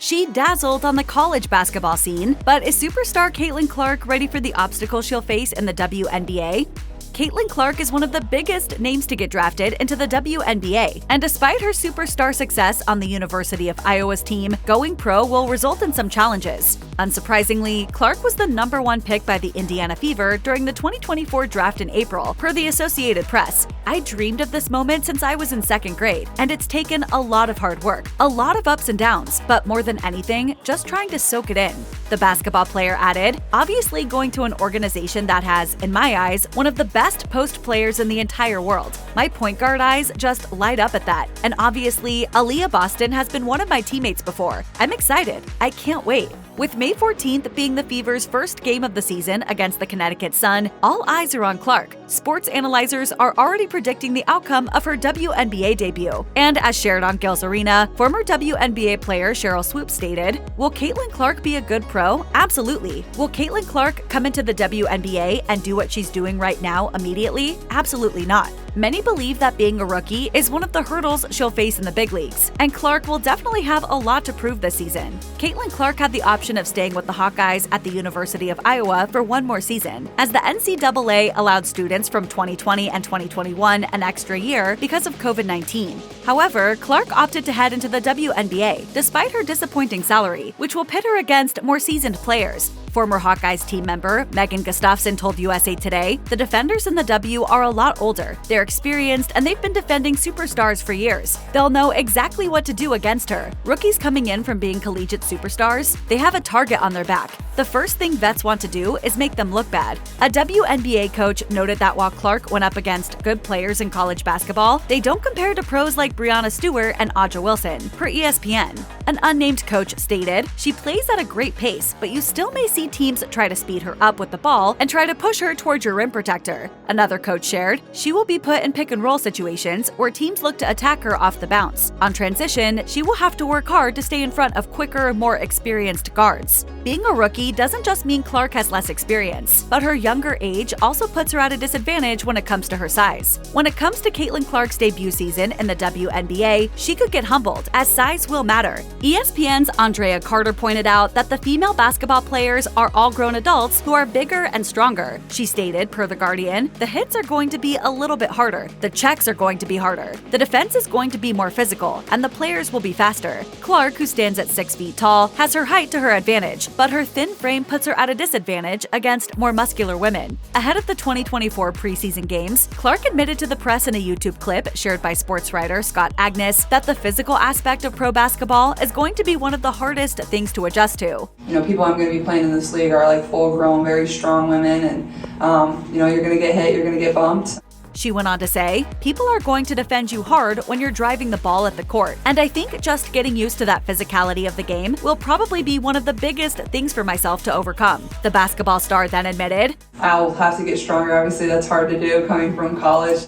She dazzled on the college basketball scene, but is superstar Caitlin Clark ready for the obstacles she'll face in the WNBA? Caitlin Clark is one of the biggest names to get drafted into the WNBA, and despite her superstar success on the University of Iowa's team, going pro will result in some challenges. Unsurprisingly, Clark was the #1 pick by the Indiana Fever during the 2024 draft in April, per the Associated Press. "I dreamed of this moment since I was in 2nd grade, and it's taken a lot of hard work, a lot of ups and downs, but more than anything, just trying to soak it in." The basketball player added, "Obviously going to an organization that has, in my eyes, one of the best post players in the entire world. My point guard eyes just light up at that. And obviously, Aaliyah Boston has been one of my teammates before. I'm excited. I can't wait." With May 14th being the Fever's first game of the season against the Connecticut Sun, all eyes are on Clark. Sports analyzers are already predicting the outcome of her WNBA debut. And as shared on Gil's Arena, former WNBA player Cheryl Swoop stated, "Will Caitlin Clark be a good pro? Absolutely. Will Caitlin Clark come into the WNBA and do what she's doing right now immediately? Absolutely not." Many believe that being a rookie is one of the hurdles she'll face in the big leagues, and Clark will definitely have a lot to prove this season. Caitlin Clark had the option of staying with the Hawkeyes at the University of Iowa for one more season, as the NCAA allowed students from 2020 and 2021 an extra year because of COVID-19. However, Clark opted to head into the WNBA, despite her disappointing salary, which will pit her against more seasoned players. Former Hawkeyes team member Megan Gustafson told USA Today, "The defenders in the W are a lot older. They're experienced and they've been defending superstars for years. They'll know exactly what to do against her. Rookies coming in from being collegiate superstars, they have a target on their back. The first thing vets want to do is make them look bad." A WNBA coach noted that while Clark went up against good players in college basketball, they don't compare to pros like Breanna Stewart and Audra Wilson, per ESPN. An unnamed coach stated, "She plays at a great pace, but you still may see teams try to speed her up with the ball and try to push her towards your rim protector." Another coach shared, "She will be put in pick-and-roll situations where teams look to attack her off the bounce. On transition, she will have to work hard to stay in front of quicker, more experienced guards." Being a rookie doesn't just mean Clark has less experience, but her younger age also puts her at a disadvantage when it comes to her size. When it comes to Caitlin Clark's debut season in the WNBA, she could get humbled, as size will matter. ESPN's Andrea Carter pointed out that the female basketball players are all grown adults who are bigger and stronger. She stated, per The Guardian, "The hits are going to be a little bit harder. The checks are going to be harder. The defense is going to be more physical, and the players will be faster." Clark, who stands at 6 feet tall, has her height to her advantage, but her thin frame puts her at a disadvantage against more muscular women. Ahead of the 2024 preseason games, Clark admitted to the press in a YouTube clip shared by sports writer Scott Agnes that the physical aspect of pro basketball is going to be one of the hardest things to adjust to. People I'm going to be playing in this league are like full-grown, very strong women, and you're going to get hit, you're going to get bumped. She went on to say, "People are going to defend you hard when you're driving the ball at the court, and I think just getting used to that physicality of the game will probably be one of the biggest things for myself to overcome." The basketball star then admitted, "I'll have to get stronger. Obviously, that's hard to do coming from college."